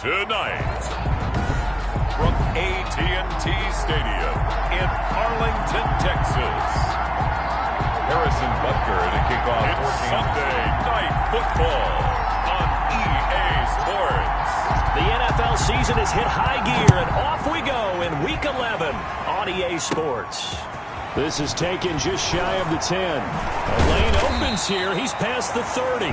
Tonight, from AT&T Stadium in Arlington, Texas, Harrison Butker to kick off. It's Sunday Night Football on EA Sports. The NFL season has hit high gear, and off we go in Week 11 on EA Sports. This is taken just shy of the 10. A lane opens here. He's past the 30.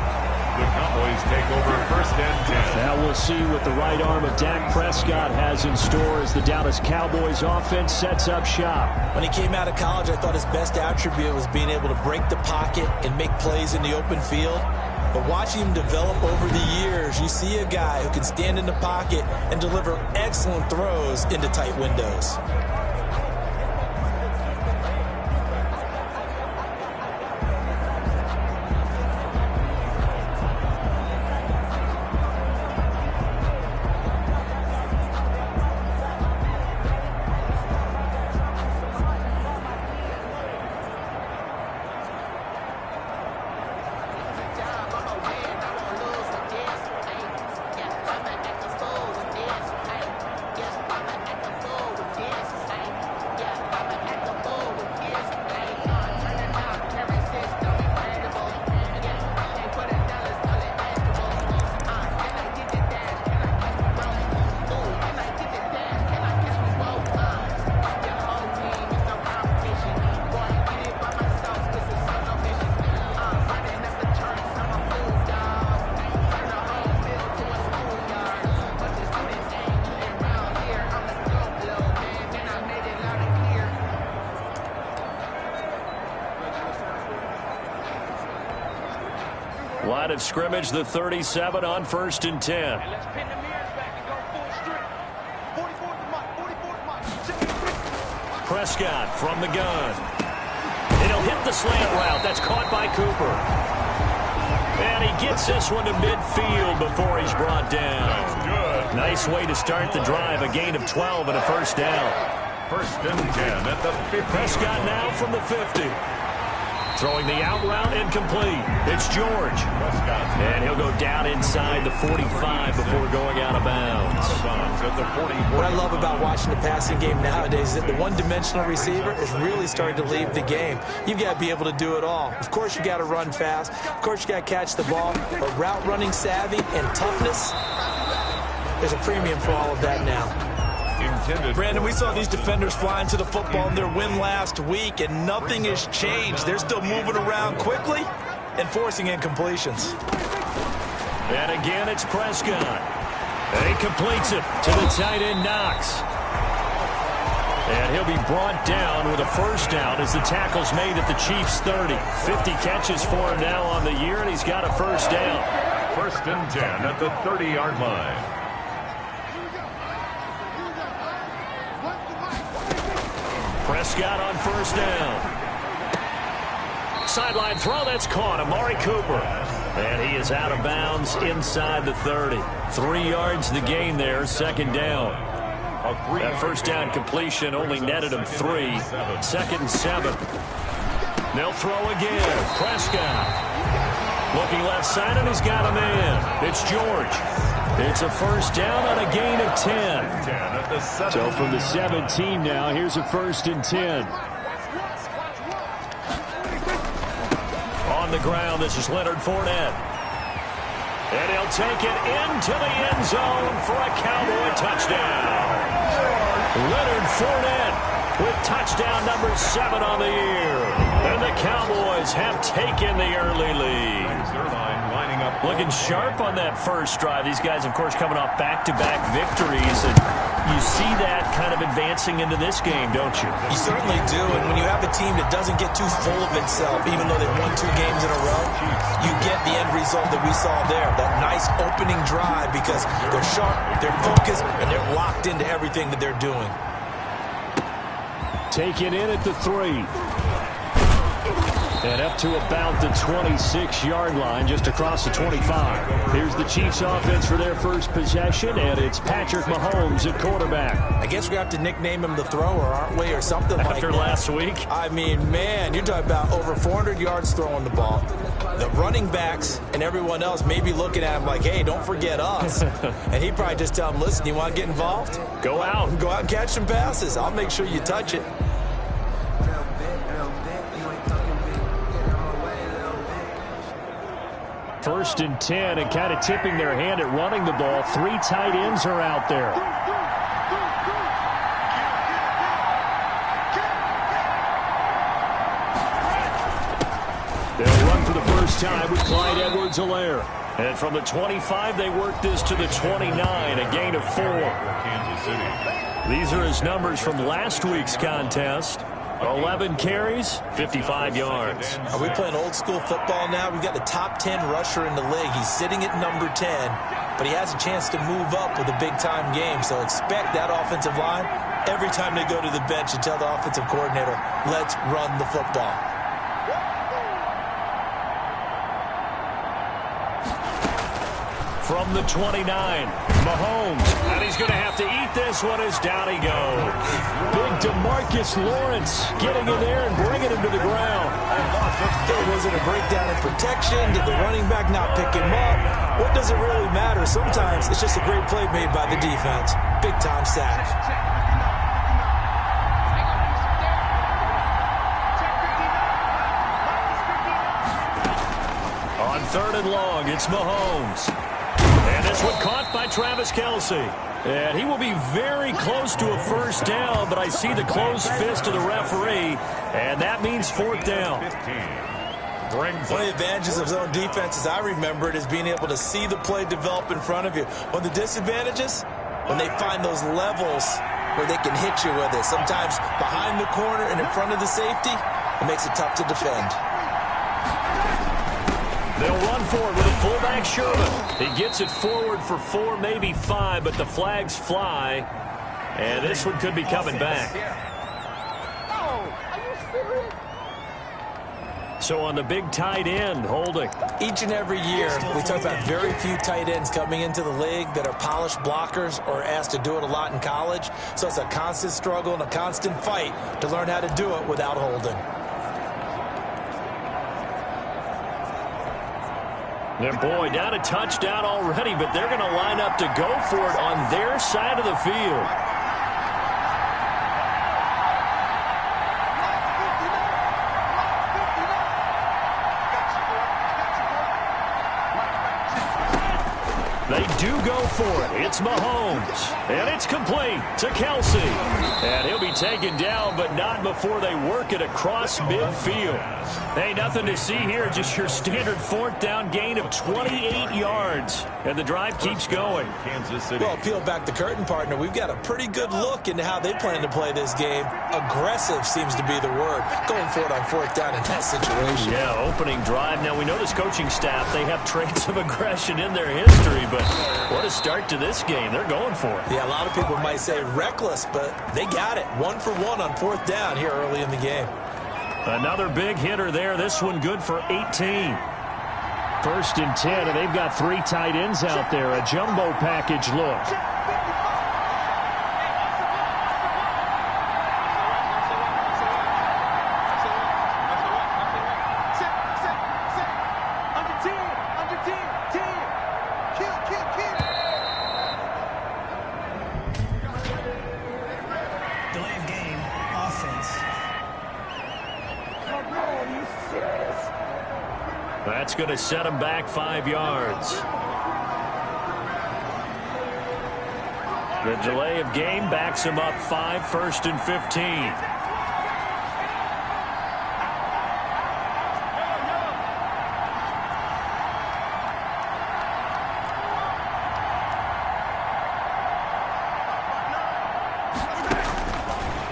The Cowboys take over first and 10. Now we'll see what the right arm of Dak Prescott has in store as the Dallas Cowboys offense sets up shop. When he came out of college, I thought his best attribute was being able to break the pocket and make plays in the open field. But watching him develop over the years, you see a guy who can stand in the pocket and deliver excellent throws into tight windows. Line of scrimmage, the 37 on first and 10. Let's pin the mirrors back and go full strip. 44th mark. Prescott from the gun. And he'll hit the slant route. That's caught by Cooper. And he gets this one to midfield before he's brought down. That's good. Nice way to start the drive. A gain of 12 and a first down. First and 10 at the 50. Prescott now from the 50. Throwing the out route incomplete. It's George. And he'll go down inside the 45 before going out of bounds. What I love about watching the passing game nowadays is that the one-dimensional receiver is really starting to leave the game. You've got to be able to do it all. Of course, you got to run fast. Of course, you got to catch the ball. But route running savvy and toughness, there's a premium for all of that now. Brandon, we saw these defenders flying to the football in their win last week, and nothing has changed. They're still moving around quickly and forcing incompletions. And again, it's Prescott. And he completes it to the tight end, Knox. And he'll be brought down with a first down as the tackle's made at the Chiefs' 30. 50 catches for him now on the year, and he's got a first down. First and 10 at the 30-yard line. Prescott on first down. Sideline throw, that's caught. Amari Cooper. And he is out of bounds inside the 30. 3 yards the gain there, second down. That first down completion only netted him 3. Second and 7. They'll throw again. Prescott. Looking left side, and he's got a man. It's George. It's a first down on a gain of 10. So from the 17 now, here's a first and 10. On the ground, this is Leonard Fournette. And he'll take it into the end zone for a Cowboy touchdown. Leonard Fournette with touchdown number 7 on the year. And the Cowboys have taken the early lead. Looking sharp on that first drive. These guys, of course, coming off back-to-back victories. And you see that kind of advancing into this game, don't you? You certainly do. And when you have a team that doesn't get too full of itself, even though they've won 2 games in a row, you get the end result that we saw there. That nice opening drive because they're sharp, they're focused, and they're locked into everything that they're doing. Take it in at the 3. And up to about the 26-yard line, just across the 25. Here's the Chiefs offense for their first possession, and it's Patrick Mahomes at quarterback. I guess we have to nickname him the thrower, aren't we, or something like that. After last week? I mean, man, you're talking about over 400 yards throwing the ball. the running backs and everyone else may be looking at him like, hey, don't forget us. And he'd probably just tell them, listen, you want to get involved? Go out. Go out and catch some passes. I'll make sure you touch it. First and 10, and kind of tipping their hand at running the ball. 3 tight ends are out there. They'll run for the first time with Clyde Edwards-Helaire. And from the 25, they work this to the 29, a gain of 4. Kansas City. These are his numbers from last week's contest. 11 carries, 55 yards. Are we playing old school football now? We've got the top 10 rusher in the league. He's sitting at number 10, but he has a chance to move up with a big-time game. So expect that offensive line every time they go to the bench and tell the offensive coordinator, let's run the football. From the 29, Mahomes, and he's going to have to eat this one as down he goes. Big DeMarcus Lawrence getting in there and bringing him to the ground. Was it a breakdown in protection? Did the running back not pick him up? What does it really matter? Sometimes it's just a great play made by the defense. Big-time sack. On 3rd and long, it's Mahomes. And this one caught by Travis Kelce. And he will be very close to a first down, but I see the closed fist of the referee, and that means 4th down. One of the advantages of zone defense, as I remember it, is being able to see the play develop in front of you. One of the disadvantages, when they find those levels where they can hit you with it. Sometimes behind the corner and in front of the safety, it makes it tough to defend. They'll run forward with a fullback Sherman. He gets it forward for 4, maybe 5, but the flags fly. And this one could be coming back. So on the big tight end, holding. Each and every year, we talk about very few tight ends coming into the league that are polished blockers or asked to do it a lot in college. So it's a constant struggle and a constant fight to learn how to do it without holding. And boy, down a touchdown already, but they're going to line up to go for it on their side of the field. They do go for it. It's Mahomes. And it's complete to Kelce. And he'll be taken down, but not before they work it across midfield. Hey, nothing to see here. Just your standard 4th down gain of 28 yards. And the drive keeps going. Kansas City. Well, peel back the curtain, partner. We've got a pretty good look into how they plan to play this game. Aggressive seems to be the word. Going for it on 4th down in that situation. Yeah, opening drive. Now, we know this coaching staff, they have traits of aggression in their history, but what a start to this game. They're going for it. Yeah, a lot of people might say reckless, but they got it. 1 for 1 on 4th down here early in the game. Another big hitter there. This one good for 18. 1st and 10, and they've got 3 tight ends out there. A jumbo package look. That's going to set him back 5 yards. The delay of game backs him up 5, 1st and 15.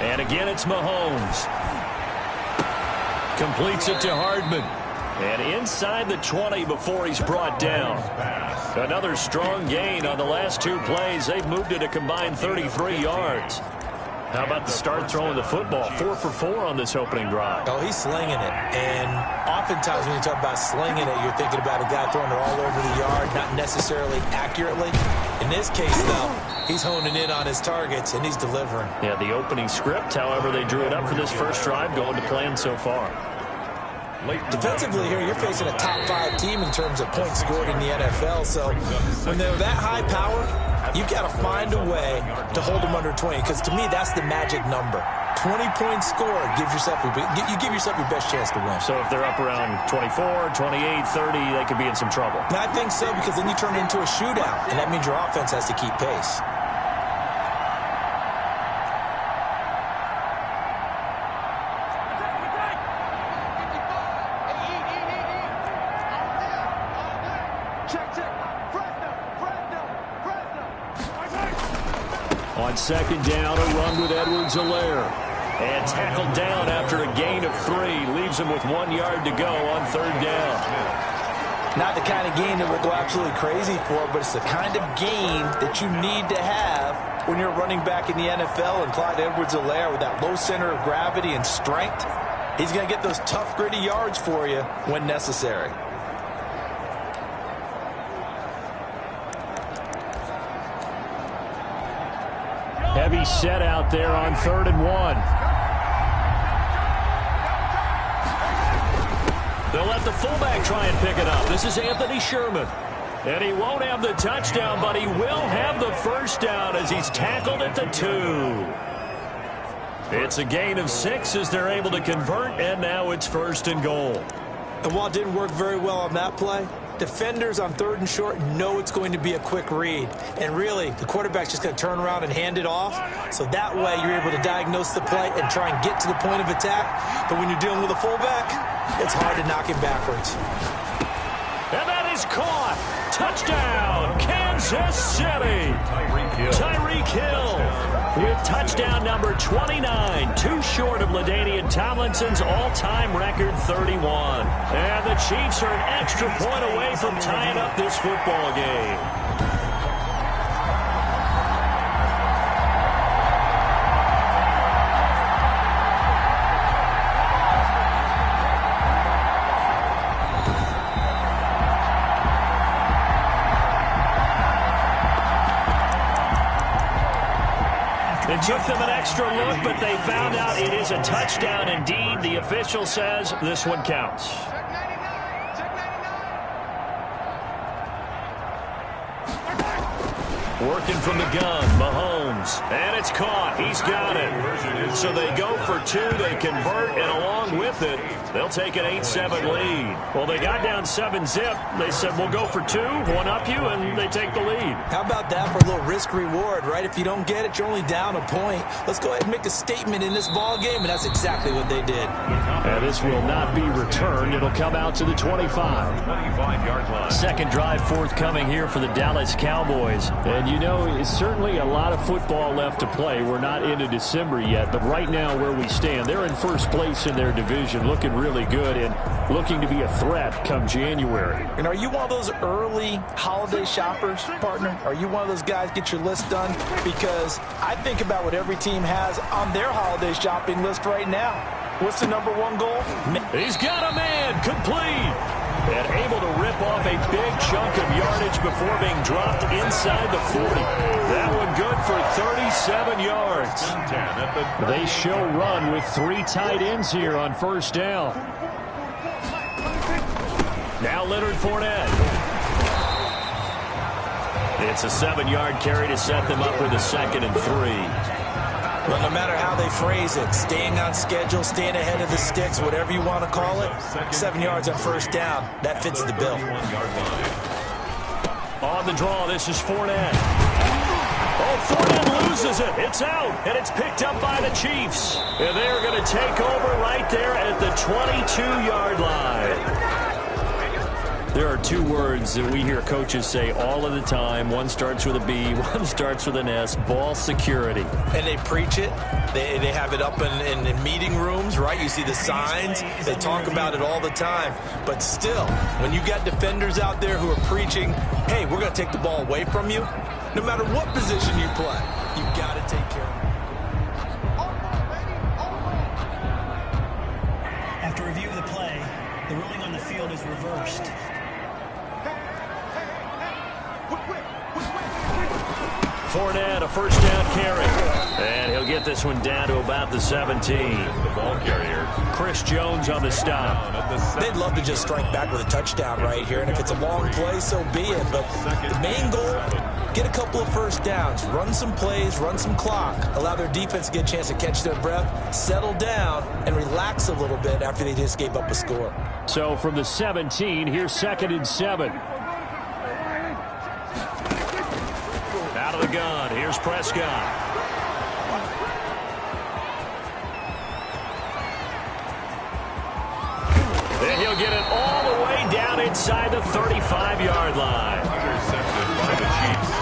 And again, it's Mahomes. Completes it to Hardman. And inside the 20 before he's brought down. Another strong gain on the last 2 plays. They've moved it a combined 33 yards. How about the start throwing the football? 4 for 4 on this opening drive. Oh, he's slinging it. And oftentimes when you talk about slinging it, you're thinking about a guy throwing it all over the yard, not necessarily accurately. In this case, though, he's honing in on his targets, and he's delivering. Yeah, the opening script, however, they drew it up for this first drive, going to plan so far. Defensively here, you're facing a top 5 team in terms of points scored in the NFL. So when they're that high power, you've got to find a way to hold them under 20. Because to me, that's the magic number. 20 points scored gives yourself you give yourself your best chance to win. So if they're up around 24, 28, 30, they could be in some trouble. I think so, because then you turn it into a shootout, and that means your offense has to keep pace. On second down, a run with Edwards-Helaire. And tackled down after a gain of 3. Leaves him with 1 yard to go on third down. Not the kind of gain that we'll go absolutely crazy for, but it's the kind of gain that you need to have when you're running back in the NFL. And Clyde Edwards-Helaire, with that low center of gravity and strength, he's going to get those tough, gritty yards for you when necessary. Heavy set out there on 3rd and 1. They'll let the fullback try and pick it up. This is Anthony Sherman. And he won't have the touchdown, but he will have the first down as he's tackled at the 2. It's a gain of 6 as they're able to convert, and now it's 1st and goal. And while it didn't work very well on that play, defenders on 3rd and short know it's going to be a quick read. And really, the quarterback's just going to turn around and hand it off. So that way, you're able to diagnose the play and try and get to the point of attack. But when you're dealing with a fullback, it's hard to knock him backwards. And that is caught. Touchdown, Kansas City. Tyreek Hill with touchdown number 29, 2 short of LaDainian Tomlinson's all-time record 31. And the Chiefs are an extra point away from tying up this football game. It took them an extra look, but they found out it is a touchdown indeed. The official says this one counts. Working from the gun, Mahomes, and it's caught. He's got it. So they go for 2, they convert, and along with it, they'll take an 8-7 lead. Well, they got down 7-zip. They said, we'll go for 2, one up you, and they take the lead. How about that for a little risk-reward, right? If you don't get it, you're only down a point. Let's go ahead and make a statement in this ball game, and that's exactly what they did. And this will not be returned. It'll come out to the 25-yard line. Second drive forthcoming here for the Dallas Cowboys. And you know, it's certainly a lot of football left to play. We're not into December yet, but right now where we stand, they're in first place in their division, looking really good and looking to be a threat come January. And are you one of those early holiday shoppers, partner? Are you one of those guys get your list done? Because I think about what every team has on their holiday shopping list right now. What's the number 1 goal? He's got a man, complete. And able to rip off a big chunk of yardage before being dropped inside the 40. That one good for 37 yards. They show run with 3 tight ends here on first down. Now Leonard Fournette. It's a 7-yard carry to set them up with a 2nd and 3. Well, no matter how they phrase it, staying on schedule, staying ahead of the sticks, whatever you want to call it, 7 yards on first down, that fits the bill. On the draw, this is Fournette. Oh, Fournette loses it. It's out, and it's picked up by the Chiefs. And they're going to take over right there at the 22-yard line. There are 2 words that we hear coaches say all of the time. One starts with a B, one starts with an S, ball security. And they preach it. They have it up in meeting rooms, right? You see the signs. They talk about it all the time. But still, when you got defenders out there who are preaching, hey, we're going to take the ball away from you, no matter what position you play, you got to take care of it. After review of the play, the ruling on the field is reversed. Fournette, a first down carry. And he'll get this one down to about the 17. The ball carrier. Chris Jones on the stop. They'd love to just strike back with a touchdown right here, and if it's a long play, so be it. But the main goal, get a couple of first downs, run some plays, run some clock, allow their defense to get a chance to catch their breath, settle down, and relax a little bit after they just gave up a score. So from the 17, here's 2nd and 7. Out of the gun, here's Prescott. And he'll get it all the way down inside the 35-yard line. Intercepted by the Chiefs.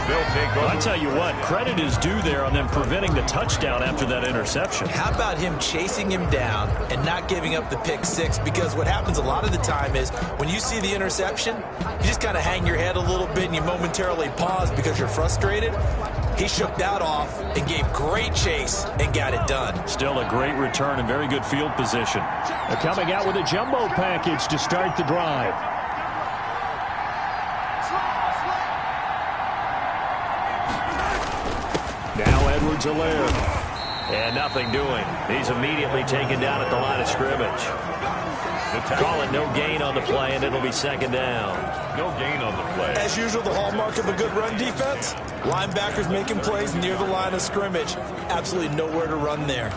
They'll take over. I'll tell you what, credit is due there on them preventing the touchdown after that interception. How about him chasing him down and not giving up the pick six? Because what happens a lot of the time is when you see the interception, you just kind of hang your head a little bit and you momentarily pause because you're frustrated. He shook that off and gave great chase and got it done. Still a great return and very good field position. They're coming out with a jumbo package to start the drive. Now Edwards-Helaire. And nothing doing. He's immediately taken down at the line of scrimmage. Call it no gain on the play, and it'll be 2nd down. No gain on the play. As usual, the hallmark of a good run defense, linebackers making plays near the line of scrimmage. Absolutely nowhere to run there.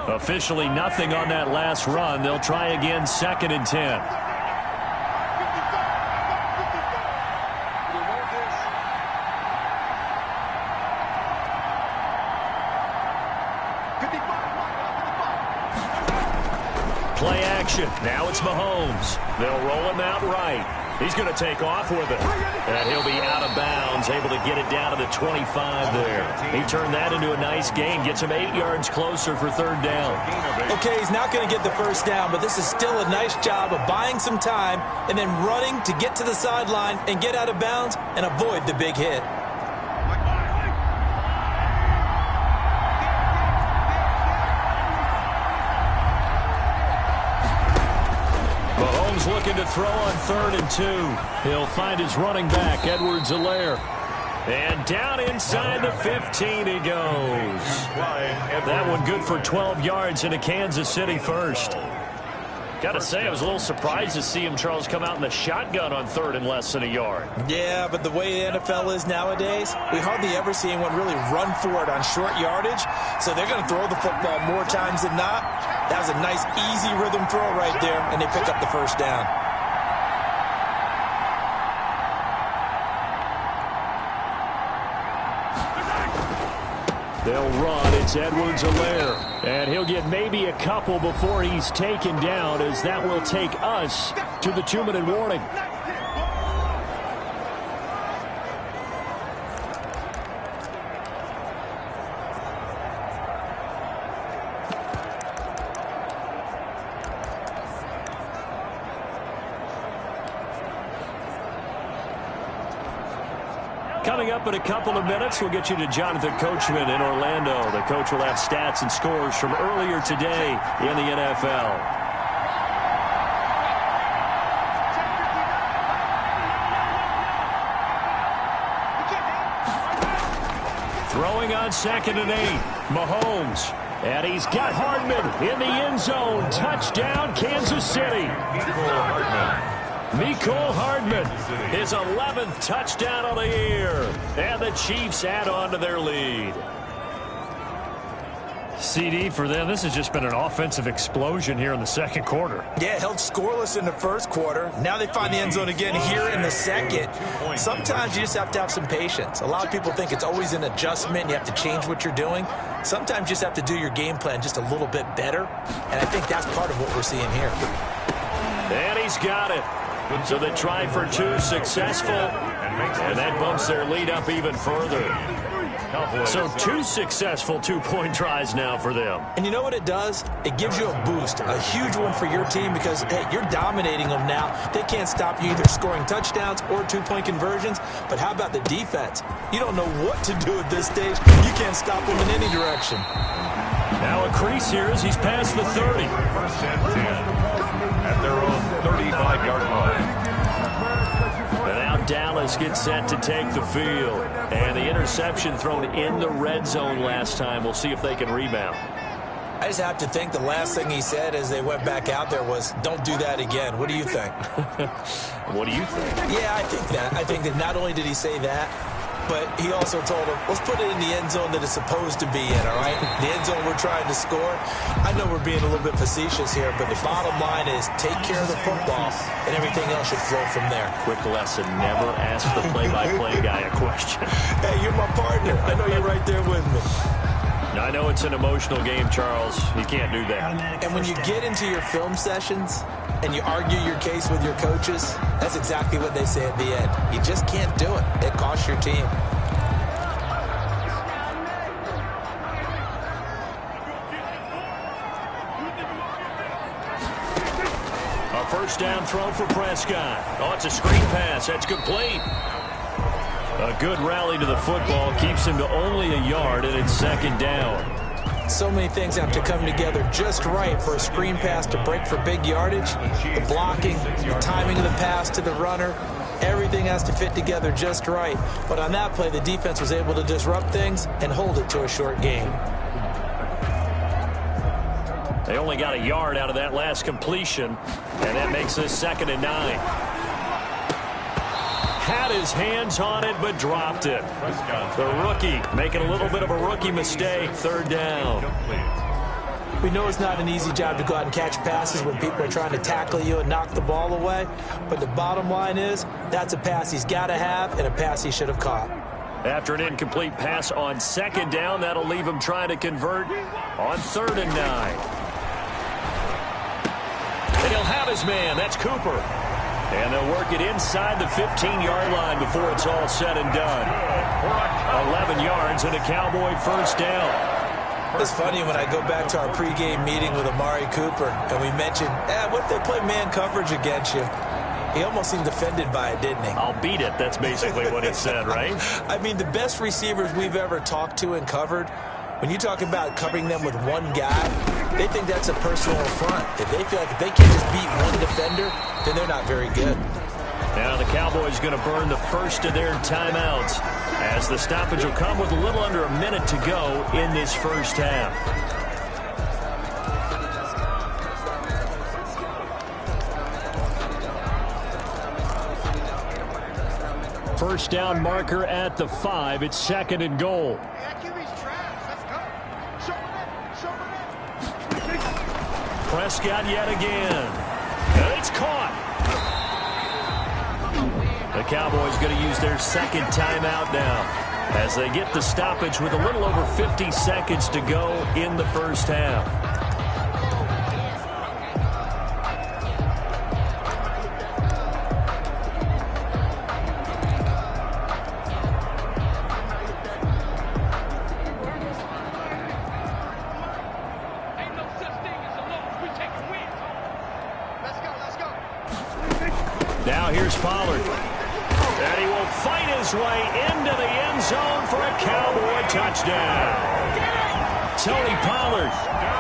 Officially nothing on that last run. They'll try again, 2nd and 10. Play action. Now it's Mahomes. They'll roll him out right. He's going to take off with it. And he'll be out of bounds, able to get it down to the 25 there. He turned that into a nice gain, gets him 8 yards closer for 3rd down. Okay, he's not going to get the first down, but this is still a nice job of buying some time and then running to get to the sideline and get out of bounds and avoid the big hit. Looking to throw on 3rd and 2. He'll find his running back, Edwards-Helaire. And down inside the 15 he goes. That one good for 12 yards into Kansas City first. Got to say, I was a little surprised to see him, Charles, come out in the shotgun on 3rd and less than a yard. Yeah, but the way the NFL is nowadays, we hardly ever see anyone really run for it on short yardage. So they're going to throw the football more times than not. That was a nice, easy rhythm throw right there, and they pick up the first down. They'll run. It's Edwards-Helaire. And he'll get maybe a couple before he's taken down, as that will take us to the 2-minute warning. Coming up in a couple of minutes, we'll get you to Jonathan Coachman in Orlando. The coach will have stats and scores from earlier today in the NFL. Throwing on 2nd and 8, Mahomes. And he's got Hardman in the end zone. Touchdown, Kansas City. Mecole Hardman, his 11th touchdown of the year. And the Chiefs add on to their lead. CD, for them, this has just been an offensive explosion here in the 2nd quarter. Yeah, held scoreless in the 1st quarter. Now they find the end zone again here in the 2nd. Sometimes you just have to have some patience. A lot of people think it's always an adjustment. You have to change what you're doing. Sometimes you just have to do your game plan just a little bit better. And I think that's part of what we're seeing here. And he's got it. So they try for 2, successful, and that bumps their lead up even further. So 2 successful 2-point tries now for them. And you know what it does? It gives you a boost, a huge one for your team because, hey, you're dominating them now. They can't stop you either scoring touchdowns or 2-point conversions. But how about the defense? You don't know what to do at this stage. You can't stop them in any direction. Now a crease here as he's past the 30. 1st and 10 at their own 35-yard line. And now Dallas gets set to take the field. And the interception thrown in the red zone last time. We'll see if they can rebound. I just have to think the last thing he said as they went back out there was, don't do that again. What do you think? What do you think? Yeah, I think that. I think that not only did he say that, but he also told him, let's put it in the end zone that it's supposed to be in, all right? The end zone we're trying to score. I know we're being a little bit facetious here, but the bottom line is take care of the football, and everything else should flow from there. Quick lesson, never ask the play-by-play guy a question. Hey, you're my partner. I know you're right there with me. Now, I know it's an emotional game, Charles. You can't do that. And when you get into your film sessions and you argue your case with your coaches, that's exactly what they say at the end. You just can't do it. It costs your team. A first down throw for Prescott. Oh, it's a screen pass. That's complete. A good rally to the football keeps him to only a yard, and it's second down. So many things have to come together just right for a screen pass to break for big yardage. The blocking, the timing of the pass to the runner, everything has to fit together just right. But on that play, the defense was able to disrupt things and hold it to a short gain. They only got a yard out of that last completion, and that makes this 2nd and 9. Had his hands on it, but dropped it. The rookie making a little bit of a rookie mistake. 3rd down. We know it's not an easy job to go out and catch passes when people are trying to tackle you and knock the ball away. But the bottom line is, that's a pass he's got to have and a pass he should have caught. After an incomplete pass on 2nd down, that'll leave him trying to convert on 3rd and 9. And he'll have his man. That's Cooper. And they'll work it inside the 15-yard line before it's all said and done. 11 yards and a Cowboy first down. It's funny when I go back to our pregame meeting with Amari Cooper and we mentioned, what if they play man coverage against you? He almost seemed offended by it, didn't he? I'll beat it. That's basically what he said, right? I mean, the best receivers we've ever talked to and covered, when you talk about covering them with one guy, they think that's a personal affront. If they feel like if they can't just beat one defender, then they're not very good. Now the Cowboys going to burn the first of their timeouts as the stoppage will come with a little under a minute to go in this first half. First down marker at the 5. It's 2nd and goal. Prescott yet again. And it's caught. The Cowboys going to use their 2nd timeout now as they get the stoppage with a little over 50 seconds to go in the first half. Now here's Pollard. And he will fight his way into the end zone for a Cowboy touchdown. Tony Pollard,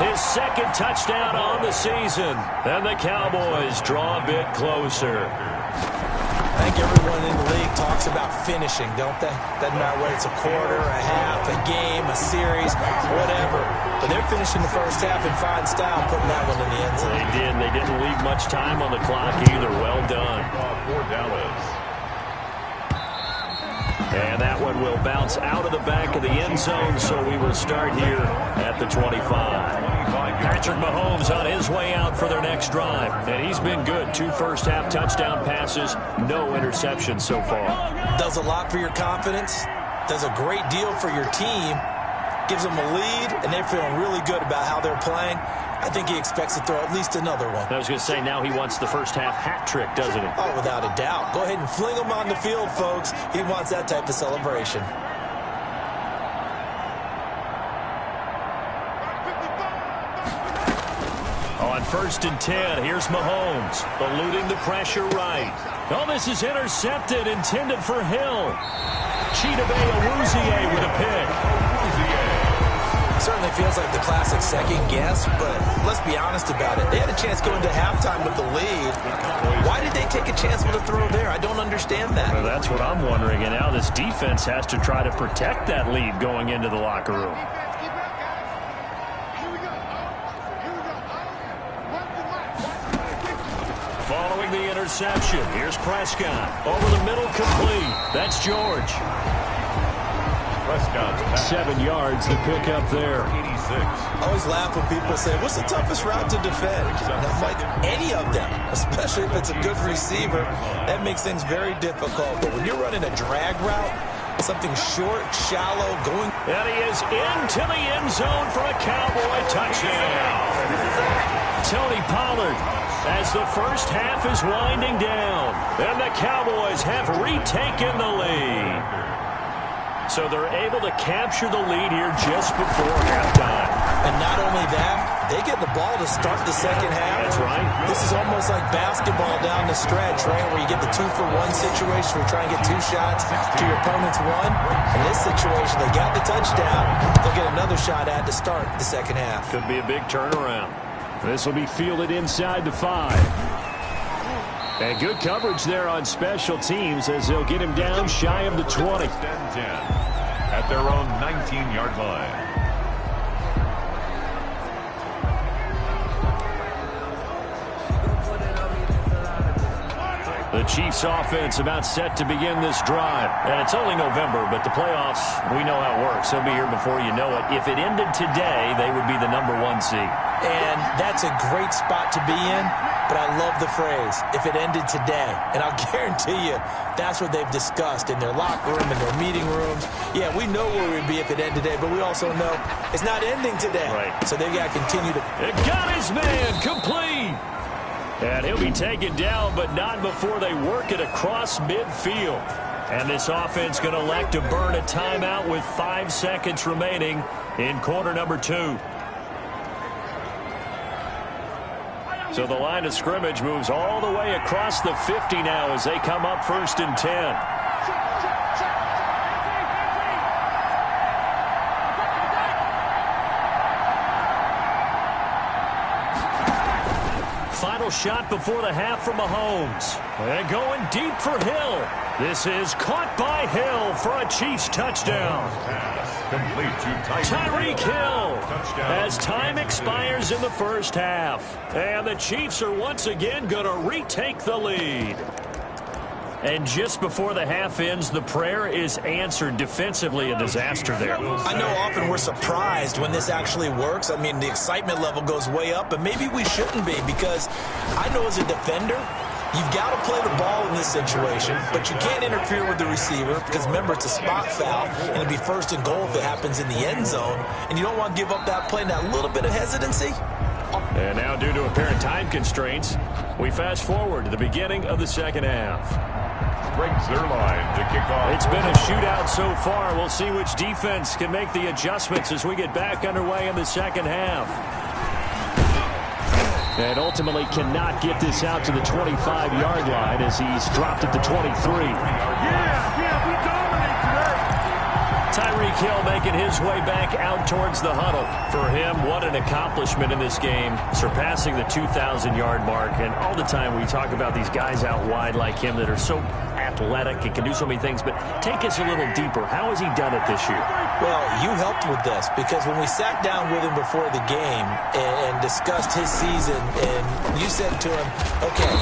his 2nd touchdown on the season. And the Cowboys draw a bit closer. I think everyone in the league talks about finishing, don't they? Doesn't matter whether it's a quarter, a half, a game, a series, whatever. But they're finishing the first half in fine style, putting that one in the end zone. They did. They didn't leave much time on the clock either. Well done. And that one will bounce out of the back of the end zone, so we will start here at the 25. Patrick Mahomes on his way out for their next drive. And he's been good. 2 first-half touchdown passes, no interceptions so far. Does a lot for your confidence. Does a great deal for your team. Gives them a lead, and they're feeling really good about how they're playing. I think he expects to throw at least another one. I was going to say, now he wants the first-half hat trick, doesn't he? Oh, without a doubt. Go ahead and fling him on the field, folks. He wants that type of celebration. On 1st and 10, here's Mahomes, eluding the pressure right. Oh, this is intercepted, intended for Hill. Chidobe Awuzie with a pick. Certainly feels like the classic second guess, but let's be honest about it. They had a chance going to halftime with the lead. Why did they take a chance with a throw there? I don't understand that. Well, that's what I'm wondering. And now this defense has to try to protect that lead going into the locker room. Following the interception, here's Prescott. Over the middle, complete. That's George. Prescott's 7 yards, the pick up there. 86. I always laugh when people say, what's the toughest route to defend? And I'm like, any of them, especially if it's a good receiver. That makes things very difficult. But when you're running a drag route, something short, shallow, going... And he is into the end zone for a Cowboy touchdown. Tony Pollard, as the first half is winding down. And the Cowboys have retaken the lead. So they're able to capture the lead here just before halftime. And not only that, they get the ball to start the second half. That's right. This is almost like basketball down the stretch, right, where you get the 2-for-1 situation where you try and get 2 shots to your opponent's 1. In this situation, they got the touchdown. They'll get another shot at to start the second half. Could be a big turnaround. This will be fielded inside the 5. And good coverage there on special teams as they'll get him down shy of the 20. 10-10 at their own 19-yard line. The Chiefs offense about set to begin this drive. And it's only November, but the playoffs, we know how it works. They'll be here before you know it. If it ended today, they would be the #1 seed. And that's a great spot to be in, but I love the phrase, if it ended today. And I'll guarantee you, that's what they've discussed in their locker room, in their meeting rooms. Yeah, we know where we'd be if it ended today, but we also know it's not ending today. Right. So they've got to continue to... It got his man complete. And he'll be taken down, but not before they work it across midfield. And this offense going to elect to burn a timeout with 5 seconds remaining in quarter number 2. So the line of scrimmage moves all the way across the 50 now as they come up 1st and 10. Final shot before the half from Mahomes. And going deep for Hill. This is caught by Hill for a Chiefs touchdown. Complete to Tyreek Hill as time expires in the first half. And the Chiefs are once again going to retake the lead. And just before the half ends, the prayer is answered. Defensively, a disaster there. I know often we're surprised when this actually works. I mean, the excitement level goes way up, but maybe we shouldn't be, because I know as a defender, you've got to play the ball in this situation, but you can't interfere with the receiver because, remember, it's a spot foul, and it'd be 1st and goal if it happens in the end zone, and you don't want to give up that play and that little bit of hesitancy. And now, due to apparent time constraints, we fast forward to the beginning of the second half. breaks their line to kick off. It's been a shootout so far. We'll see which defense can make the adjustments as we get back underway in the second half. And ultimately cannot get this out to the 25-yard line as he's dropped at the 23. We dominate today. Tyreek Hill making his way back out towards the huddle. For him, what an accomplishment in this game, surpassing the 2,000-yard mark. And all the time we talk about these guys out wide like him that are so athletic and can do so many things. But take us a little deeper. How has he done it this year? Well, you helped with this because when we sat down with him before the game and discussed his season, and you said to him, okay,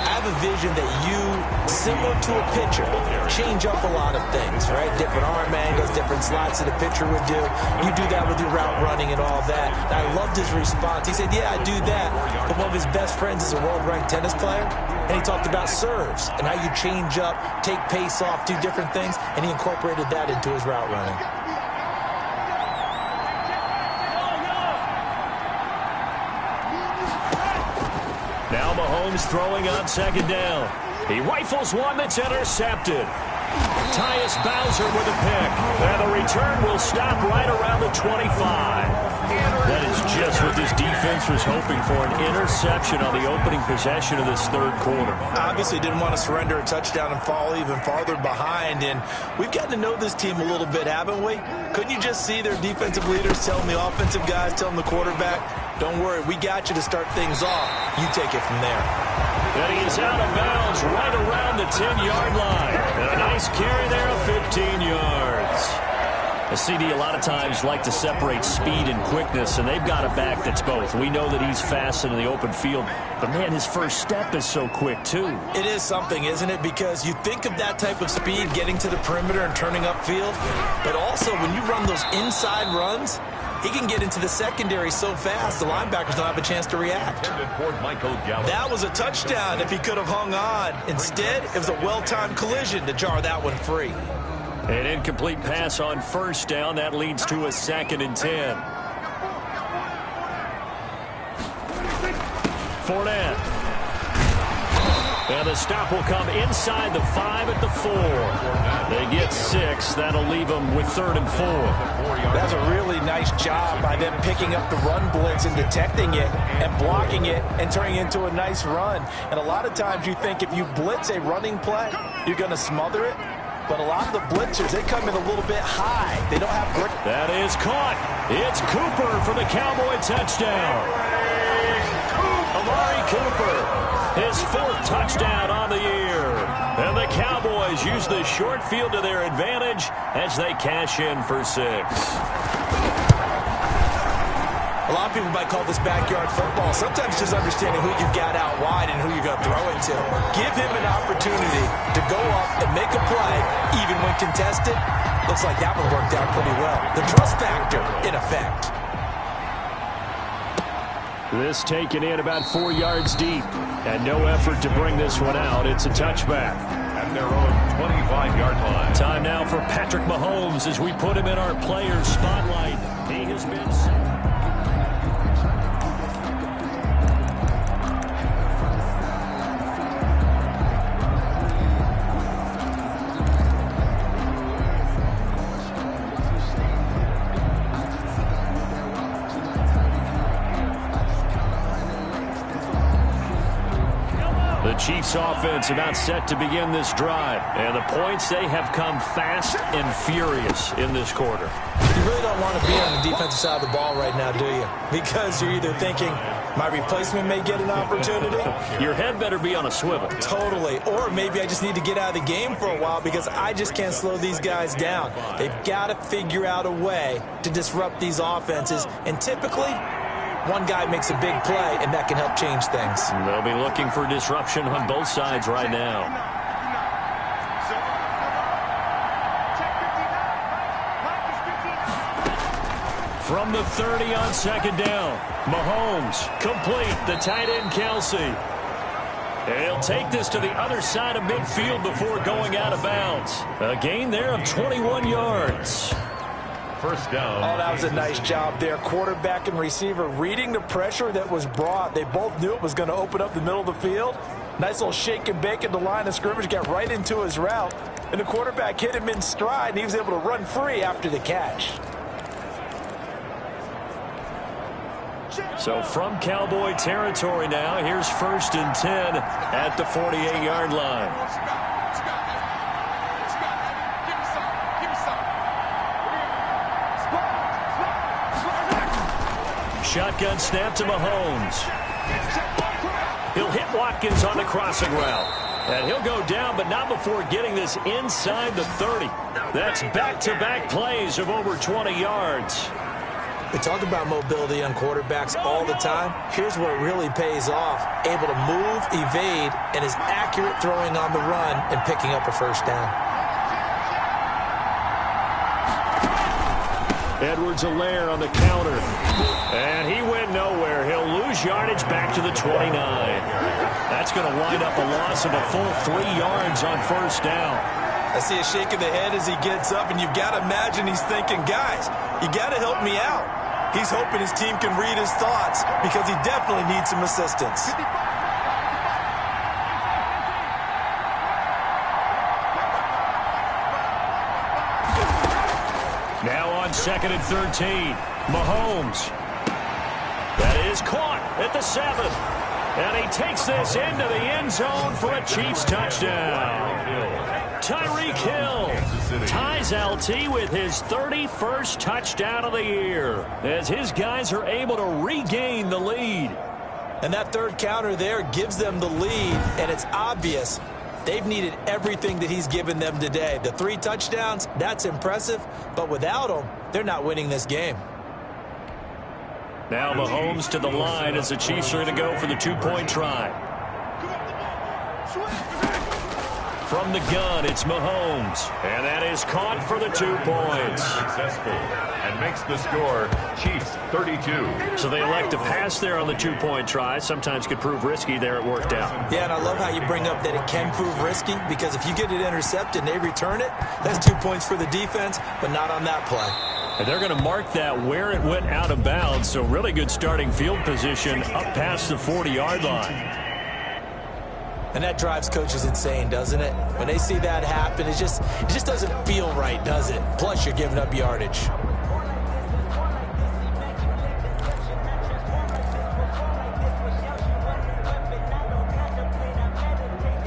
I have a vision that you, similar to a pitcher, change up a lot of things, right? Different arm angles, different slots that a pitcher would do. You do that with your route running and all that. And I loved his response. He said, yeah, I do that. But one of his best friends is a world-ranked tennis player, and he talked about serves and how you change up, take pace off, do different things, and he incorporated that into his route running. Now Mahomes throwing on second down. He rifles one that's intercepted. Tyus Bowser with a pick. And the return will stop right around the 25. That is just what this defense was hoping for, an interception on the opening possession of this third quarter. Obviously didn't want to surrender a touchdown and fall even farther behind, and we've gotten to know this team a little bit, haven't we? Couldn't you just see their defensive leaders telling the offensive guys, telling the quarterback, don't worry, we got you to start things off. You take it from there. And he is out of bounds 10-yard line. And a nice carry there of 15 yards. The CD a lot of times like to separate speed and quickness, and they've got a back that's both. We know that he's fast in the open field, but, man, his first step is so quick, too. It is something, isn't it? Because you think of that type of speed getting to the perimeter and turning upfield, but also when you run those inside runs, he can get into the secondary so fast, the linebackers don't have a chance to react. That was a touchdown if he could have hung on. Instead, it was a well-timed collision to jar that one free. An incomplete pass on first down. That leads to a 2nd and 10. Fournette. And the stop will come inside the 5 at the 4. They get 6. That'll leave them with 3rd and 4. That's a really nice job by them picking up the run blitz and detecting it and blocking it and turning it into a nice run. And a lot of times you think if you blitz a running play, you're going to smother it. But a lot of the blitzers, they come in a little bit high. They don't have great. That is caught. It's Cooper for the Cowboy touchdown. Amari Cooper, his 4th touchdown on the year. And the Cowboys use the short field to their advantage as they cash in for 6. A lot of people might call this backyard football. Sometimes just understanding who you've got out wide and who you're going to throw it to. Give him an opportunity to go up and make a play, even when contested. Looks like that one worked out pretty well. The trust factor in effect. This taken in about 4 yards deep. And no effort to bring this one out. It's a touchback. At their own 25-yard line. Time now for Patrick Mahomes as we put him in our players' spotlight. He has been... The Chiefs offense about set to begin this drive. And the points, they have come fast and furious in this quarter. You really don't want to be on the defensive side of the ball right now, do you? Because you're either thinking, my replacement may get an opportunity. Your head better be on a swivel. Totally. Or maybe I just need to get out of the game for a while because I just can't slow these guys down. They've got to figure out a way to disrupt these offenses. And typically, one guy makes a big play, and that can help change things. They'll be looking for disruption on both sides right now. From the 30 on 2nd down, Mahomes complete, the tight end Kelsey. And he'll take this to the other side of midfield before going out of bounds. A gain there of 21 yards. First down. Oh, that was a nice job there. Quarterback and receiver reading the pressure that was brought. They both knew it was going to open up the middle of the field. Nice little shake and bake at the line of scrimmage, got right into his route. And the quarterback hit him in stride, and he was able to run free after the catch. So from Cowboy territory now, here's 1st and 10 at the 48-yard line. Shotgun snap to Mahomes. He'll hit Watkins on the crossing route. And he'll go down, but not before getting this inside the 30. That's back-to-back plays of over 20 yards. We talk about mobility on quarterbacks all the time. Here's where it really pays off. Able to move, evade, and is accurate throwing on the run and picking up a first down. Edwards-Helaire on the counter. And he went nowhere. He'll lose yardage back to the 29. That's going to wind up a loss of a full 3 yards on first down. I see a shake of the head as he gets up, and you've got to imagine he's thinking, guys, you got to help me out. He's hoping his team can read his thoughts because he definitely needs some assistance. Now on 2nd and 13, Mahomes. That is caught at the 7. And he takes this into the end zone for a Chiefs touchdown. Tyreek Hill ties LT with his 31st touchdown of the year as his guys are able to regain the lead. And that third counter there gives them the lead, and it's obvious They've needed everything that he's given them today. The 3 touchdowns, that's impressive, but without him, they're not winning this game. Now Mahomes to the line as the Chiefs are going to go for the 2-point try. From the gun, it's Mahomes. And that is caught for the 2 points. Successful and makes the score Chiefs 32. So they elect to pass there on the 2-point try. Sometimes could prove risky there. It worked out. Yeah, and I love how you bring up that it can prove risky, because if you get it intercepted and they return it, that's 2 points for the defense, but not on that play. And they're going to mark that where it went out of bounds. So really good starting field position up past the 40-yard line. And that drives coaches insane, doesn't it? When they see that happen, it just doesn't feel right, does it? Plus, you're giving up yardage.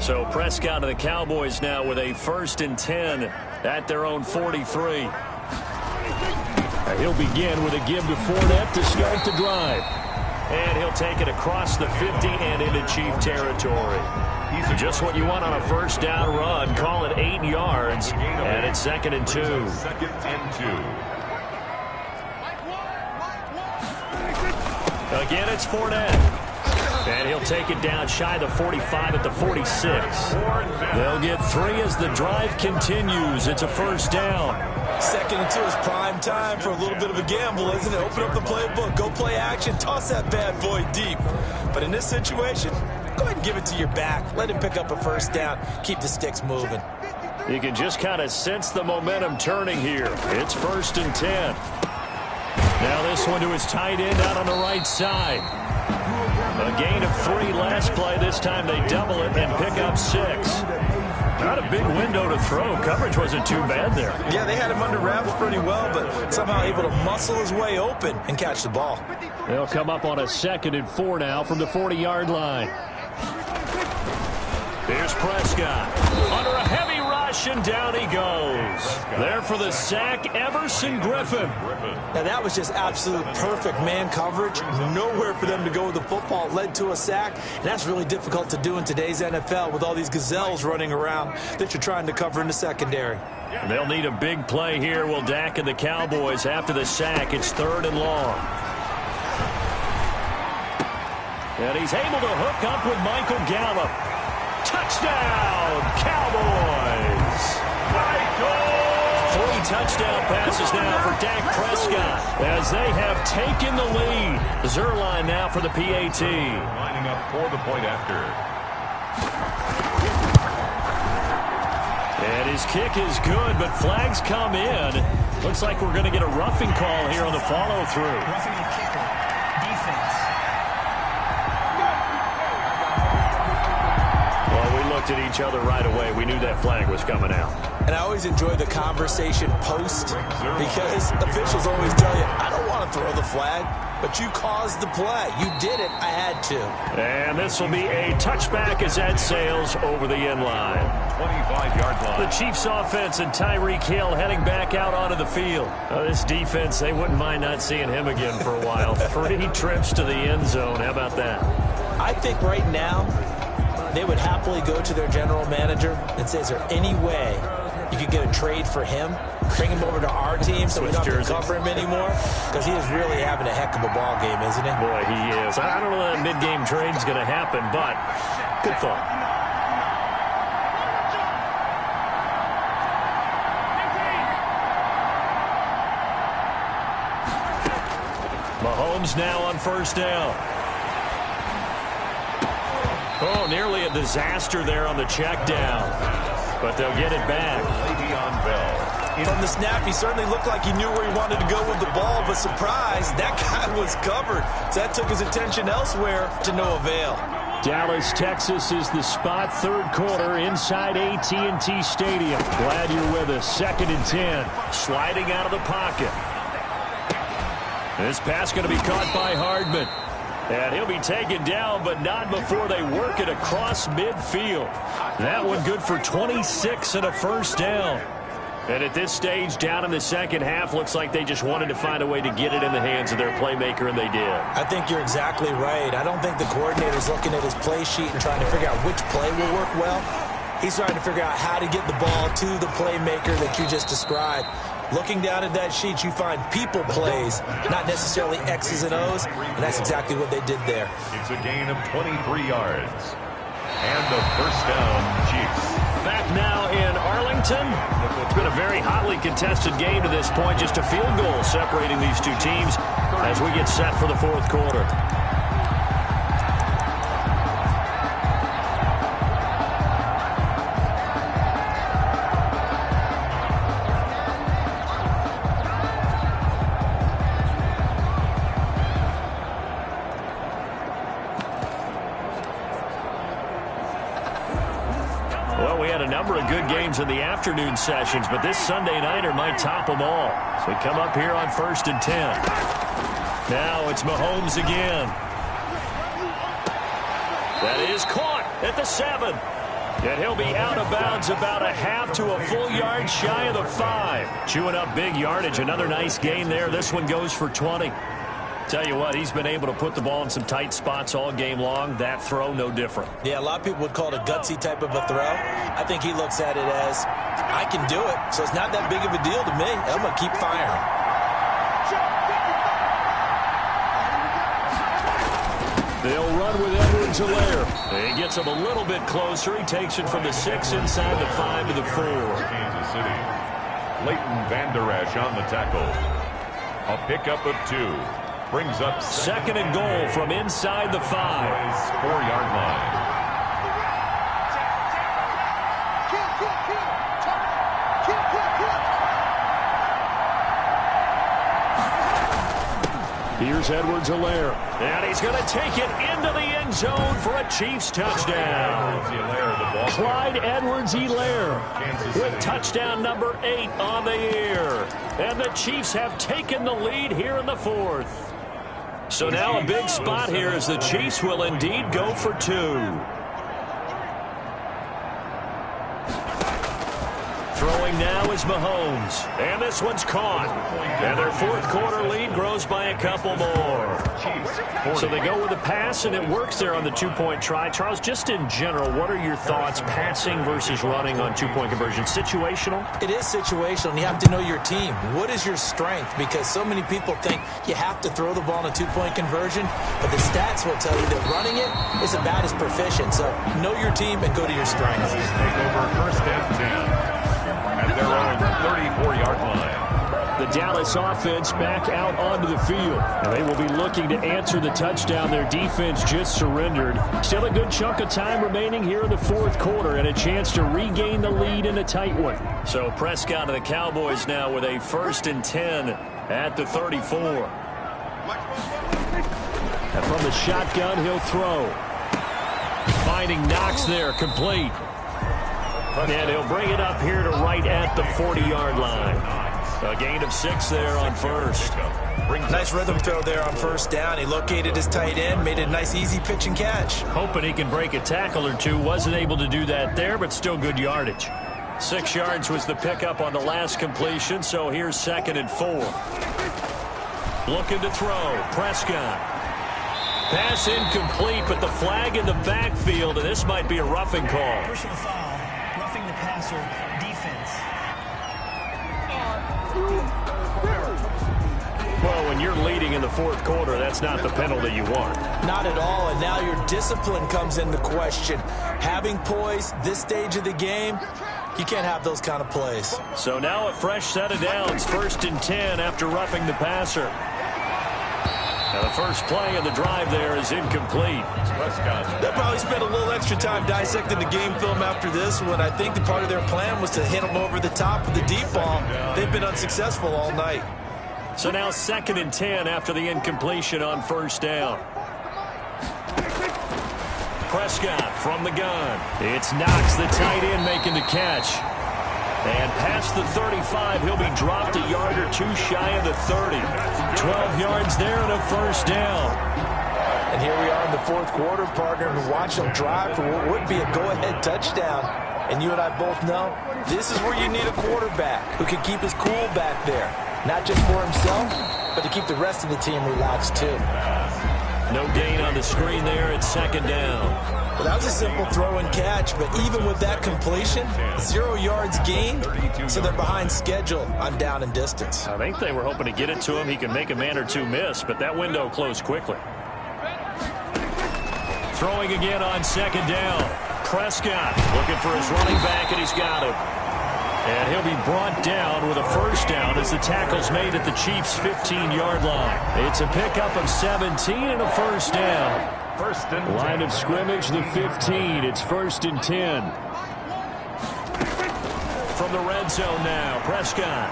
So Prescott and the Cowboys now with a 1st and 10 at their own 43. He'll begin with a give to Fournette to start the drive. And he'll take it across the 50 and into Chief territory. Just what you want on a 1st down run. Call it 8 yards, and it's 2nd and 2. 2nd and 2. Again, it's Fournette. And he'll take it down shy of the 45 at the 46. They'll get 3 as the drive continues. It's a 1st down. 2nd and 2 is prime time for a little bit of a gamble, isn't it? Open up the playbook, go play action, toss that bad boy deep. But in this situation, go ahead and give it to your back. Let him pick up a 1st down. Keep the sticks moving. You can just kind of sense the momentum turning here. It's 1st and 10. Now this one to his tight end out on the right side. A gain of 3 last play. This time they double it and pick up 6. Not a big window to throw. Coverage wasn't too bad there. Yeah, they had him under wraps pretty well, but somehow able to muscle his way open and catch the ball. They'll come up on a 2nd and 4 now from the 40-yard line. Here's Prescott. Under a heavy rush, and down he goes. There for the sack, Everson Griffin. Now, that was just absolute perfect man coverage. Nowhere for them to go with the football. It led to a sack, and that's really difficult to do in today's NFL with all these gazelles running around that you're trying to cover in the secondary. They'll need a big play here. Will Dak and the Cowboys after the sack. It's 3rd and long. And he's able to hook up with Michael Gallup. Touchdown, Cowboys! Michael! 3 touchdown passes now for Dak Prescott as they have taken the lead. Zerline now for the PAT. Lining up for the point after. And his kick is good, but flags come in. Looks like we're going to get a roughing call here on the follow-through. Roughing the kicker. Defense. Well, we looked at each other right away. We knew that flag was coming out. And I always enjoy the conversation post, because officials always tell you, I don't want to throw the flag, but you caused the play. You did it. I had to. And this will be a touchback as that sails over the end line. 25-yard line. The Chiefs offense and Tyreek Hill heading back out onto the field. This defense, they wouldn't mind not seeing him again for a while. 3 trips to the end zone. How about that? I think right now they would happily go to their general manager and say, is there any way you could get a trade for him, bring him over to our team so we don't have to cover him anymore? Because he is really having a heck of a ball game, isn't he? Boy, he is. I don't know that mid-game trade's going to happen, but good thought. Mahomes now on 1st down. Oh, nearly a disaster there on the check down. But they'll get it back. Le'Veon Bell. From the snap, he certainly looked like he knew where he wanted to go with the ball, but surprise, that guy was covered. So that took his attention elsewhere to no avail. Dallas, Texas is the spot. 3rd quarter inside AT&T Stadium. Glad you're with us. 2nd and 10. Sliding out of the pocket. This pass going to be caught by Hardman. And he'll be taken down, but not before they work it across midfield. That one good for 26 and a 1st down. And at this stage, down in the second half, looks like they just wanted to find a way to get it in the hands of their playmaker, and they did. I think you're exactly right. I don't think the coordinator's looking at his play sheet and trying to figure out which play will work well. He's trying to figure out how to get the ball to the playmaker that you just described. Looking down at that sheet, you find people plays, not necessarily X's and O's, and that's exactly what they did there. It's a gain of 23 yards. And the first down, Chiefs. Back now in Arlington. It's been a very hotly contested game to this point. Just a field goal separating these two teams as we get set for the fourth quarter. In the afternoon sessions, but this Sunday nighter might top them all. So we come up here on 1st and 10. Now it's Mahomes again. That is caught at the 7. And he'll be out of bounds about a half to a full yard shy of the 5. Chewing up big yardage. Another nice gain there. This one goes for 20. Tell you what, he's been able to put the ball in some tight spots all game long. That throw, no different. Yeah, a lot of people would call it a gutsy type of a throw. I think he looks at it as, I can do it, so it's not that big of a deal to me. I'm going to keep firing. They'll run with Edwards-Helaire. He gets him a little bit closer. He takes it from the 6 inside the 5 to the 4. Kansas City. Leighton Vander Esch on the tackle. A pickup of 2. Brings up second and goal from inside the 5. 4-yard line. Here's Edwards-Helaire. And he's going to take it into the end zone for a Chiefs touchdown. Clyde Edwards-Helaire with touchdown number 8 on the year. And the Chiefs have taken the lead here in the 4th. So now a big spot here as the Chiefs will indeed go for 2. Throwing now is Mahomes. And this one's caught. And their fourth quarter lead grows by a couple more. So they go with a pass, and it works there on the two-point try. Charles, just in general, what are your thoughts passing versus running on two-point conversion? Situational? It is situational, and you have to know your team. What is your strength? Because so many people think you have to throw the ball in a two-point conversion, but the stats will tell you that running it is about as proficient. So know your team and go to your strengths. Take over 1st and 10. At their own 34-yard line. The Dallas offense back out onto the field. And they will be looking to answer the touchdown their defense just surrendered. Still a good chunk of time remaining here in the fourth quarter and a chance to regain the lead in a tight one. So Prescott and the Cowboys now with a 1st and 10 at the 34. And from the shotgun, he'll throw. Finding Knox there, complete. And he'll bring it up here to right at the 40-yard line. A gain of 6 there on 1st. Nice rhythm throw there on 1st down. He located his tight end, made a nice easy pitch and catch. Hoping he can break a tackle or two. Wasn't able to do that there, but still good yardage. 6 yards was the pickup on the last completion, so here's 2nd and 4. Looking to throw. Prescott. Pass incomplete, but the flag in the backfield, and this might be a roughing call. Personal foul. Roughing the passer, defense. Well, when you're leading in the fourth quarter, that's not the penalty you want. Not at all, and now your discipline comes into question. Having poise this stage of the game, you can't have those kind of plays. So now a fresh set of downs, 1st and 10 after roughing the passer. Now the first play of the drive there is incomplete. They'll probably spend a little extra time dissecting the game film after this one. I think the part of their plan was to hit them over the top with the deep ball. They've been unsuccessful all night. So now 2nd and 10 after the incompletion on 1st down. Prescott from the gun. It's Knox, the tight end, making the catch. And past the 35, he'll be dropped a yard or 2 shy of the 30. 12 yards there and a 1st down. And here we are in the fourth quarter, partner, and watch them drive for what would be a go-ahead touchdown. And you and I both know this is where you need a quarterback who can keep his cool back there. Not just for himself, but to keep the rest of the team relaxed too. No gain on the screen there. It's second down. Well, that was a simple throw and catch, but even with that completion, 0 yards gained, so they're behind schedule on down and distance. I think they were hoping to get it to him. He can make a man or two miss, but that window closed quickly. Throwing again on second down. Prescott looking for his running back, and he's got him. And he'll be brought down with a first down as the tackle's made at the Chiefs' 15-yard line. It's a pickup of 17 and a first down. Line of scrimmage, the 15. It's 1st and 10. From the red zone now, Prescott.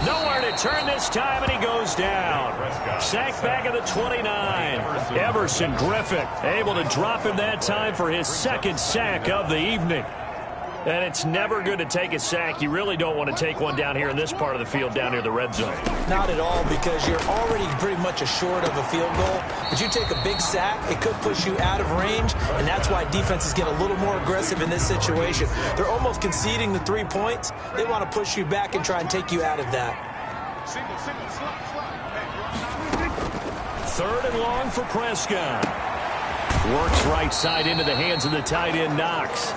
Nowhere to turn this time, and he goes down. Sacked back at the 29. Everson Griffin able to drop him that time for his second sack of the evening. And it's never good to take a sack. You really don't want to take one down here in this part of the field, down near the red zone. Not at all, because you're already pretty much short of a field goal. But you take a big sack, it could push you out of range, and that's why defenses get a little more aggressive in this situation. They're almost conceding the 3 points. They want to push you back and try and take you out of that. Third and long for Prescott. Works right side into the hands of the tight end, Knox.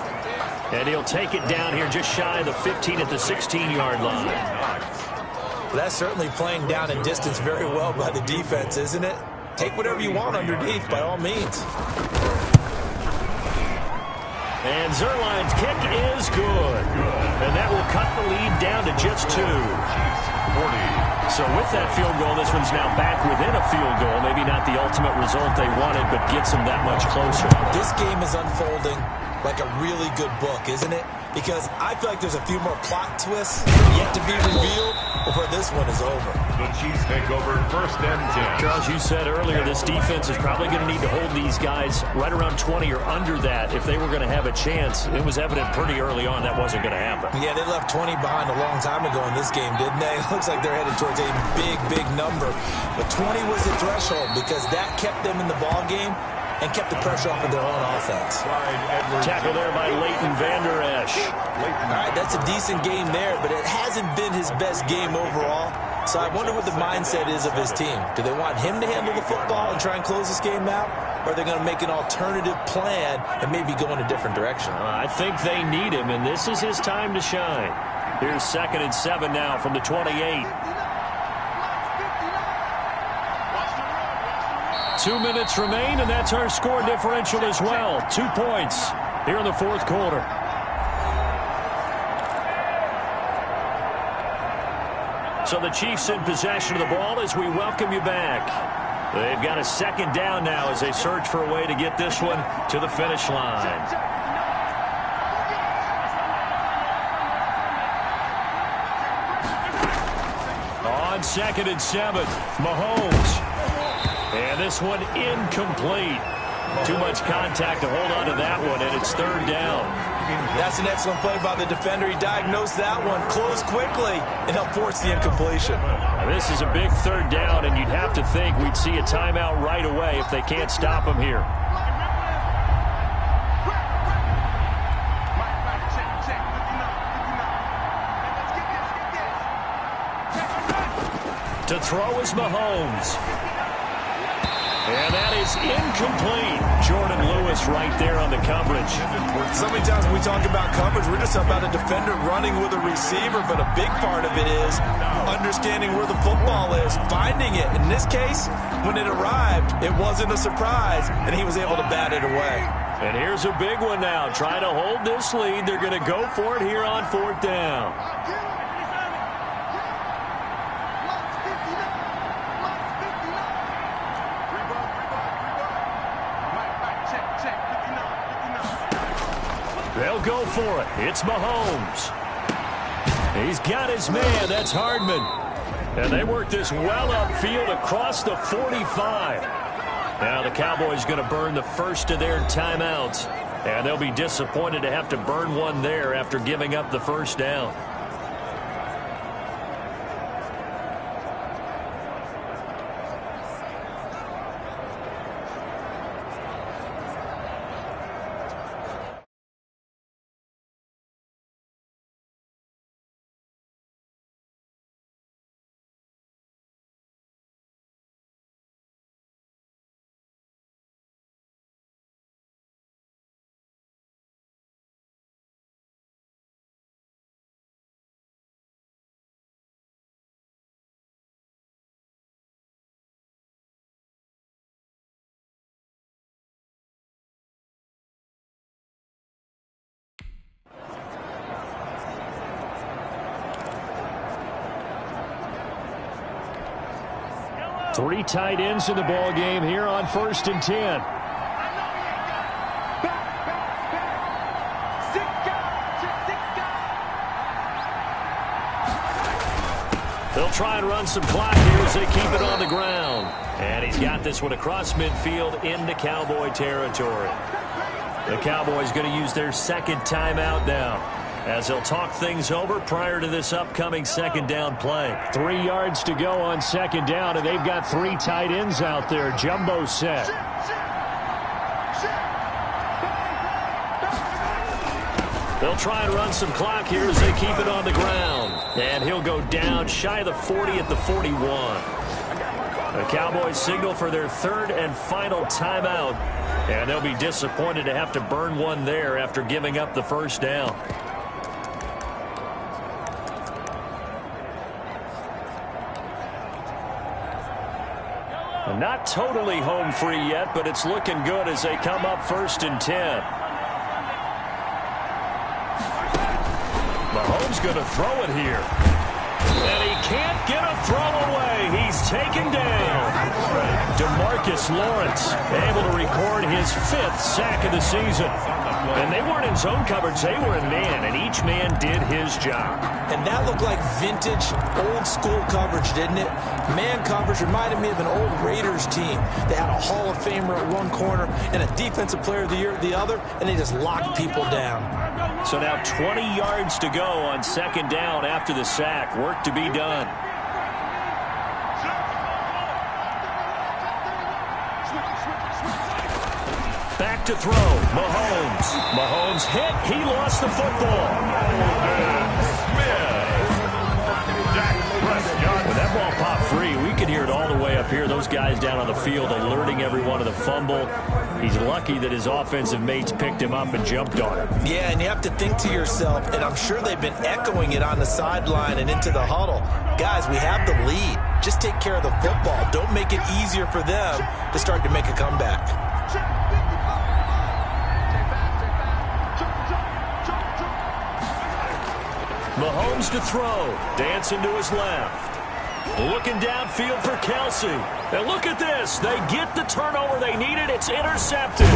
And he'll take it down here just shy of the 15 at the 16-yard line. Well, that's certainly playing down and distance very well by the defense, isn't it? Take whatever you want underneath, by all means. And Zerline's kick is good. And that will cut the lead down to just 2. So with that field goal, this one's now back within a field goal. Maybe not the ultimate result they wanted, but gets them that much closer. This game is unfolding like a really good book, isn't it? Because I feel like there's a few more plot twists yet to be revealed before this one is over. The Chiefs take over 1st and 10. Charles, you said earlier this defense is probably going to need to hold these guys right around 20 or under that if they were going to have a chance. It was evident pretty early on that wasn't going to happen. Yeah, they left 20 behind a long time ago in this game, didn't they? It looks like they're headed towards a big, big number. But 20 was the threshold because that kept them in the ball game and kept the pressure off of their own offense. Tackle there by Leighton Vander Esch. All right, that's a decent game there, but it hasn't been his best game overall. So I wonder what the mindset is of his team. Do they want him to handle the football and try and close this game out? Or are they going to make an alternative plan and maybe go in a different direction? I think they need him, and this is his time to shine. Here's 2nd and 7 now from the 28. 2 minutes remain, and that's our score differential as well. 2 points here in the 4th quarter. So the Chiefs in possession of the ball as we welcome you back. They've got a 2nd down now as they search for a way to get this one to the finish line. On 2nd and 7, Mahomes. And this one incomplete. Too much contact to hold on to that one, and it's 3rd down. That's an excellent play by the defender. He diagnosed that one, closed quickly, and helped force the incompletion. Now, this is a big 3rd down, and you'd have to think we'd see a timeout right away if they can't stop him here. To throw is Mahomes. And that is incomplete. Jordan Lewis right there on the coverage. So many times when we talk about coverage, we're just about a defender running with a receiver, but a big part of it is understanding where the football is, finding it. In this case, when it arrived, it wasn't a surprise, and he was able to bat it away. And here's a big one now. Trying to hold this lead. They're going to go for it here on 4th down. They'll go for it. It's Mahomes. He's got his man. That's Hardman. And they work this well upfield across the 45. Now the Cowboys going to burn the first of their timeouts. And they'll be disappointed to have to burn one there after giving up the first down. Three tight ends in the ball game here on 1st and 10. They'll try and run some clock here as they keep it on the ground. And he's got this one across midfield into Cowboy territory. The Cowboys going to use their second timeout now, as they'll talk things over prior to this upcoming second down play. 3 yards to go on second down, and they've got 3 tight ends out there. Jumbo set. They'll try and run some clock here as they keep it on the ground. And he'll go down shy of the 40 at the 41. The Cowboys signal for their 3rd and final timeout. And they'll be disappointed to have to burn one there after giving up the first down. Not totally home free yet, but it's looking good as they come up 1st and 10. Mahomes going to throw it here. And he can't get a throw away. He's taken down. DeMarcus Lawrence able to record his 5th sack of the season. And they weren't in zone coverage. They were in man, and each man did his job. And that looked like vintage, old-school coverage, didn't it? Man coverage reminded me of an old Raiders team. They had a Hall of Famer at one corner and a Defensive Player of the Year at the other, and they just locked people down. So now 20 yards to go on second down after the sack. Work to be done. Back to throw. Mahomes hit. He lost the football. When that ball popped free, we could hear it all the way up here. Those guys down on the field alerting everyone of the fumble. He's lucky that his offensive mates picked him up and jumped on him. Yeah, and you have to think to yourself, and I'm sure they've been echoing it on the sideline and into the huddle. Guys, we have the lead. Just take care of the football. Don't make it easier for them to start to make a comeback. Mahomes to throw. Dancing to his left. Looking downfield for Kelsey. And look at this. They get the turnover they needed. It's intercepted.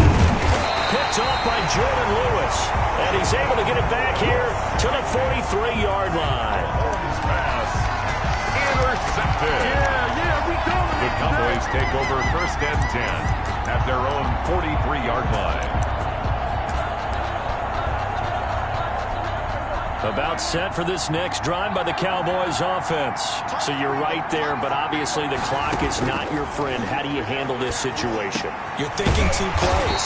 Picked off by Jordan Lewis. And he's able to get it back here to the 43-yard line. Pass. Intercepted. The Cowboys take over 1st and 10 at their own 43-yard line. About set for this next drive by the Cowboys offense. So you're right there, but obviously the clock is not your friend. How do you handle this situation? You're thinking 2 plays.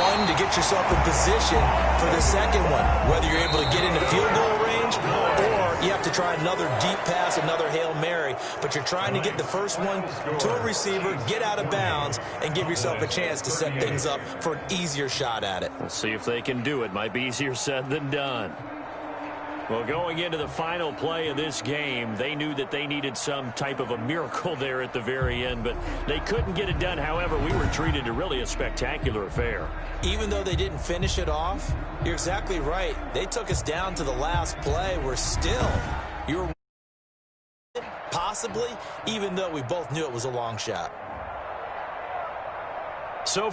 One, to get yourself in position for the second one, whether you're able to get into field goal range or you have to try another deep pass, another Hail Mary. But you're trying to get the first one to a receiver, get out of bounds, and give yourself a chance to set things up for an easier shot at it. We'll see if they can do it. Might be easier said than done. Well, going into the final play of this game, they knew that they needed some type of a miracle there at the very end, but they couldn't get it done. However, we were treated to really a spectacular affair. Even though they didn't finish it off, you're exactly right. They took us down to the last play. We're still, you're possibly, even though we both knew it was a long shot. So